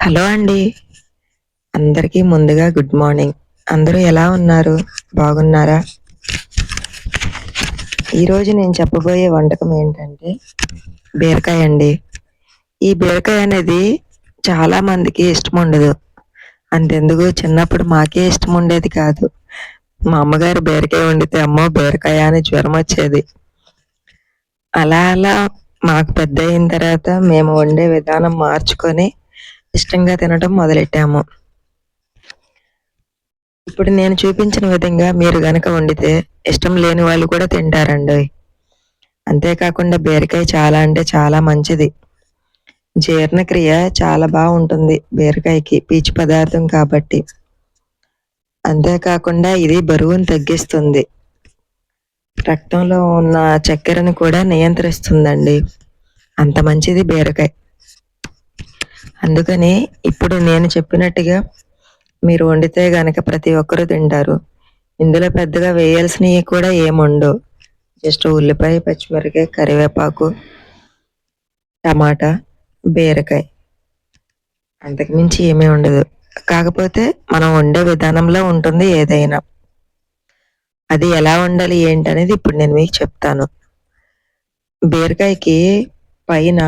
Hello అండి. అందరికీ ముందుగా గుడ్ మార్నింగ్. అందరూ ఎలా ఉన్నారు? బాగున్నారా? ఈరోజు నేను చెప్పబోయే వంటకం ఏంటంటే బీరకాయ అండి. ఈ బీరకాయ అనేది చాలా మందికి ఇష్టముండదు. అంతెందుకు చిన్నప్పుడు మాకే ఇష్టముండేది కాదు. మా అమ్మగారు బీరకాయ వండితే అమ్మో! బీరకాయ అని జ్వరమొచ్చేది. అలా అలా మాకు పెద్దయిన తర్వాత మేము వండే విధానం మార్చుకొని ఇష్టంగా తినడం మొదలెట్టాము. ఇప్పుడు నేను చూపించిన విధంగా మీరు గనక వండితే ఇష్టం లేని వాళ్ళు కూడా తింటారండోయ్. అంతేకాకుండా బీరకాయ చాలా అంటే చాలా మంచిది. జీర్ణక్రియ చాలా బావుంటుంది బీరకాయకి. పీచు పదార్థం కాబట్టి. అంతేకాకుండా ఇది బరువును తగ్గిస్తుంది. రక్తంలో ఉన్న చక్కెరను కూడా నియంత్రిస్తుందండి. అంత మంచిది బీరకాయ. అందుకని ఇప్పుడు నేను చెప్పినట్టుగా మీరు వండితే గనక ప్రతి ఒక్కరు తింటారు. ఇందులో పెద్దగా వేయాల్సినవి కూడా ఏముండవు. జస్ట్ ఉల్లిపాయ, పచ్చిమిరపకాయ, కరివేపాకు, టమాటా, బీరకాయ. అంతకు మించి ఏమీ ఉండదు. కాకపోతే మనం వండే విధానంలో ఉంటుంది ఏదైనా. అది ఎలా వండాలి ఏంటనేది ఇప్పుడు నేను మీకు చెప్తాను. బీరకాయకి పైన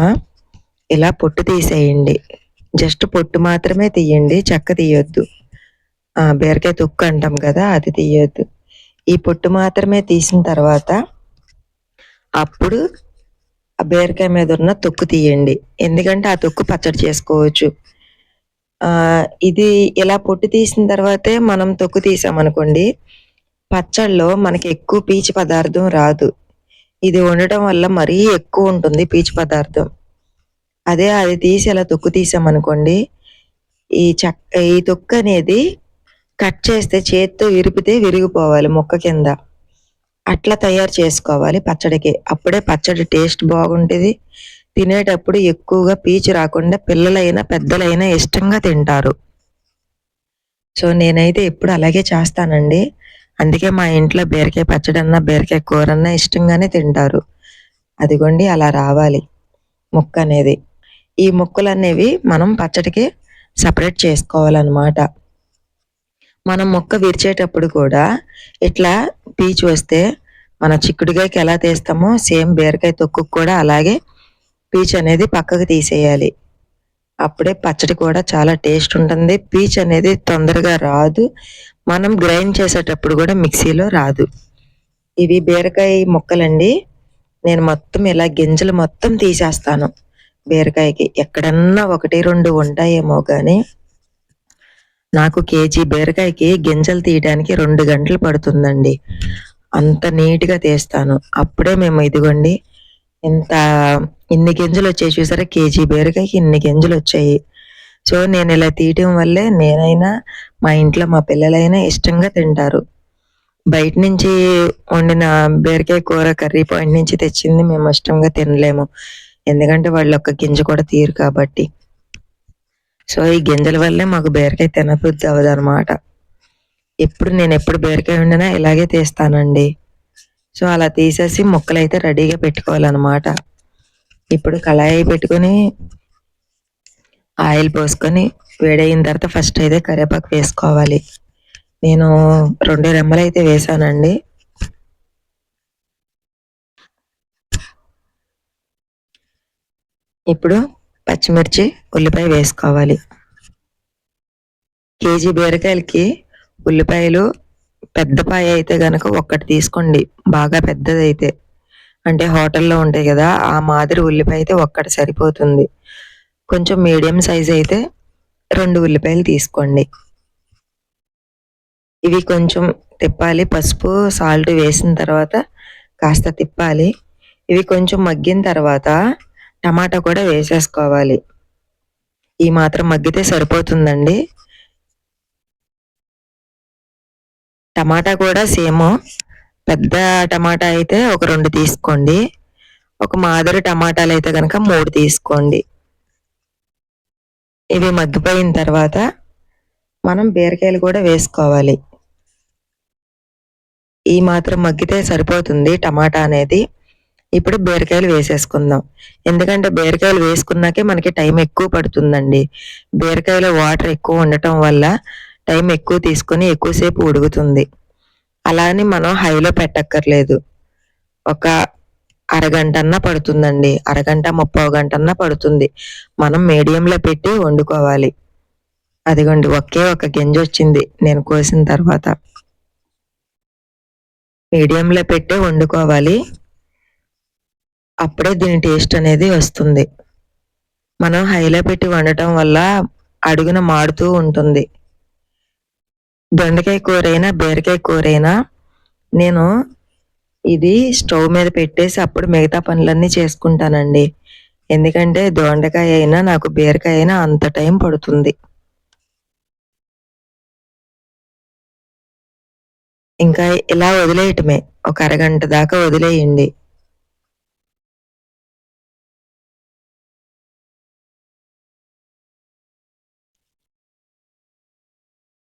ఇలా పొట్టు తీసేయండి. జస్ట్ పొట్టు మాత్రమే తీయండి. చెక్క తీయొద్దు. బీరకాయ తొక్కు అంటాం కదా! అది తీయొద్దు. ఈ పొట్టు మాత్రమే తీసిన తర్వాత అప్పుడు ఆ బీరకాయ మీద ఉన్న తొక్కు తీయండి. ఎందుకంటే ఆ తొక్కు పచ్చడి చేసుకోవచ్చు. ఇది ఇలా పొట్టు తీసిన తర్వాతే మనం తొక్కు తీసామనుకోండి, పచ్చడిలో మనకి ఎక్కువ పీచు పదార్థం రాదు. ఇది వండటం వల్ల మరీ ఎక్కువ ఉంటుంది పీచు పదార్థం. అదే అది తీసి ఇలా తొక్కు తీసామనుకోండి, ఈ తొక్కు అనేది కట్ చేస్తే చేత్తో ఇరిపితే విరిగిపోవాలి ముక్క కింద. అట్లా తయారు చేసుకోవాలి పచ్చడికి. అప్పుడే పచ్చడి టేస్ట్ బాగుంటది. తినేటప్పుడు ఎక్కువగా పీచు రాకుండా పిల్లలైనా, పెద్దలైనా ఇష్టంగా తింటారు. సో, నేనైతే ఎప్పుడు అలాగే చేస్తానండి. అందుకే మా ఇంట్లో బీరకాయ పచ్చడన్నా, బీరకాయ కూరన్నా ఇష్టంగానే తింటారు. అదిగోండి అలా రావాలి ముక్కనేది. ఈ ముక్కలనేవి మనం పచ్చడికి సెపరేట్ చేసుకోవాలనమాట. మనం ముక్క విరిచేటప్పుడు కూడా ఇట్లా పీచు వస్తే మన చిక్కుడుగాయకి ఎలా తీస్తామో సేమ్ బీరకాయ తొక్కుకు కూడా అలాగే పీచు అనేది పక్కకు తీసేయాలి. అప్పుడే పచ్చడి కూడా చాలా టేస్ట్ ఉంటుంది. పీచు అనేది తొందరగా రాదు. మనం గ్రైండ్ చేసేటప్పుడు కూడా మిక్సీలో రాదు. ఇవి బీరకాయ ముక్కలండి. నేను మొత్తం ఇలా గింజలు మొత్తం తీసేస్తాను బీరకాయకి. ఎక్కడన్నా 1, 2 ఉంటాయేమో గానీ నాకు కేజీ బీరకాయకి గింజలు తీయడానికి 2 గంటలు పడుతుందండి. అంత నీట్‌గా తీస్తాను. అప్పుడే మేము ఇదిగోండి ఇంత ఇన్ని గింజలొచ్చాయి చూసారా? కేజీ బీరకాయకి ఇన్ని గింజలొచ్చాయి. సో, నేనిలా తీయటం వల్లే నేనైనా, మా ఇంట్లో మా పిల్లలైనా ఇష్టంగా తింటారు. బయట నుంచి వండిన బీరకాయ కూర కర్రీ పాయింట్ నుంచి తెచ్చింది మేము ఇష్టంగా తినలేము. ఎందుకంటే వాళ్ళు ఒక్క గింజ కూడా తీయరు కాబట్టి. సో, ఈ గింజల వల్లే మాకు బీరకాయ తినబుద్ధి అవ్వదనమాట. నేనెప్పుడు బీరకాయ వండినా ఇలాగే తీస్తానండి. సో, అలా తీసేసి ముక్కలైతే రెడీగా పెట్టుకోవాలనమాట. ఇప్పుడు కళాయి పెట్టుకొని, ఆయిల్ పోసుకొని, వేడయిన తర్వాత ఫస్ట్ అయితే కరివేపాకు వేసుకోవాలి. నేను 2 రెమ్మలైతే వేశానండి. ఇప్పుడు పచ్చిమిర్చి, ఉల్లిపాయ వేసుకోవాలి. కేజీ బీరకాయలకి ఉల్లిపాయలు పెద్ద పాయ అయితే గనక ఒక్కటి తీసుకోండి. బాగా పెద్దదైతే. అంటే హోటల్‌లో ఉంటాయి గదా! ఆ మాదిరి ఉల్లిపాయ అయితే ఒక్కటి సరిపోతుంది. కొంచెం మీడియం సైజ్ అయితే 2 ఉల్లిపాయలు తీసుకోండి. ఇవి కొంచెం తిప్పాలి. పసుపు, సాల్ట్ వేసిన తర్వాత కాస్త తిప్పాలి. ఇవి కొంచెం మగ్గిన తర్వాత టమాటా కూడా వేసేసుకోవాలి. ఈ మాత్రం మగ్గితే సరిపోతుందండి. టమాటా కూడా సేము. పెద్ద టమాటా అయితే ఒక 2 తీసుకోండి. ఒక మాదిరి టమాటాలైతే గనక 3 తీసుకోండి. ఇవి మగ్గిపోయిన తర్వాత మనం బీరకాయలు కూడా వేసుకోవాలి. ఈ మాత్రం మగ్గితే సరిపోతుంది టమాటా అనేది. ఇప్పుడు బీరకాయలు వేసేసుకుందాం. ఎందుకంటే బీరకాయలు వేసుకున్నాకే మనకి టైం ఎక్కువ పడుతుందండి. బీరకాయలో వాటర్ ఎక్కువ ఉండటం వల్ల టైం ఎక్కువ తీసుకొని ఎక్కువసేపు ఉడుకుతుంది. అలా అని మనం హైలో పెట్టక్కర్లేదు. ఒక అరగంటన్నా పడుతుందండి. అరగంట, ముప్పావు గంటన్నా పడుతుంది. మనం మీడియంలో పెట్టి వండుకోవాలి. అదిగోండి ఒకే ఒక గింజొచ్చింది నేను కోసిన తర్వాత. మీడియంలో పెట్టే వండుకోవాలి. అప్పుడే దీని టేస్ట్ అనేది వస్తుంది. మనం హైలో పెట్టి వండటం వల్ల అడుగున మాడుతూ ఉంటుంది. దొండకాయ కూరైనా, బీరకాయ కూరైనా నేను ఇది స్టవ్ మీద పెట్టేసి అప్పుడు మిగతా పనులన్నీ చేసుకుంటానండి. ఎందుకంటే దొండకాయ అయినా, నాకు బీరకాయ అయినా అంత టైం పడుతుంది. ఇంకా ఇలా వదిలేయటమే. ఒక అరగంట దాకా వదిలేయండి.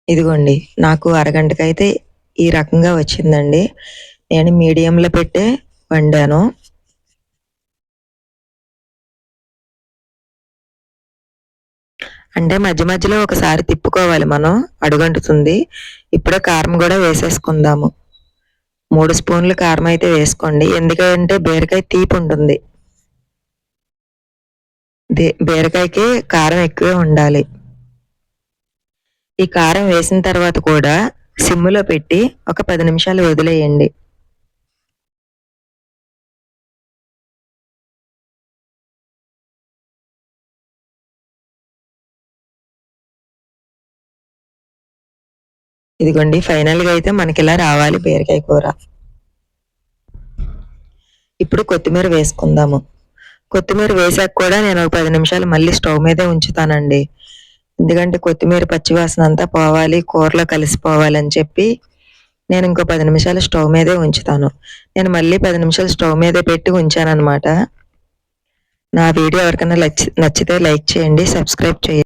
ఇదిగోండి నాకు అరగంటకైతే ఈ రకంగా వచ్చిందండి. నేను మీడియంలో పెట్టే వండాను. అంటే మధ్య మధ్యలో ఒకసారి తిప్పుకోవాలి మనం, అడుగంటుతుంది. ఇప్పుడే కారం గూడా వేసేసుకుందాము. 3 స్పూన్లు కారం అయితే వేసుకోండి. ఎందుకంటే బీరకాయ తీపుంటుంది. బీరకాయకి కారం ఎక్కువే ఉండాలి. ఈ కారం వేసిన తర్వాత కూడా సిమ్‌లో పెట్టి ఒక 10 నిమిషాలు వదిలేయండి. ఇదిగోండి ఫైనల్‌గా అయితే మనకిలా రావాలి బీరకాయ కూర. ఇప్పుడు కొత్తిమీర వేసుకుందాము. కొత్తిమీర వేసాక కూడా నేను ఒక 10 నిమిషాలు మళ్ళీ స్టవ్ మీదే ఉంచుతానండి. ఎందుకంటే కొత్తిమీర పచ్చివాసన అంతా పోవాలి, కూరలో కలిసిపోవాలని చెప్పి నేను ఇంకో 10 నిమిషాలు స్టవ్ మీదే ఉంచుతాను. నేను మళ్ళీ 10 నిమిషాలు స్టవ్ మీదే పెట్టి ఉంచాననమాట. నా వీడియో ఎవరికైనా నచ్చితే లైక్ చేయండి, సబ్స్క్రైబ్ చేయండి.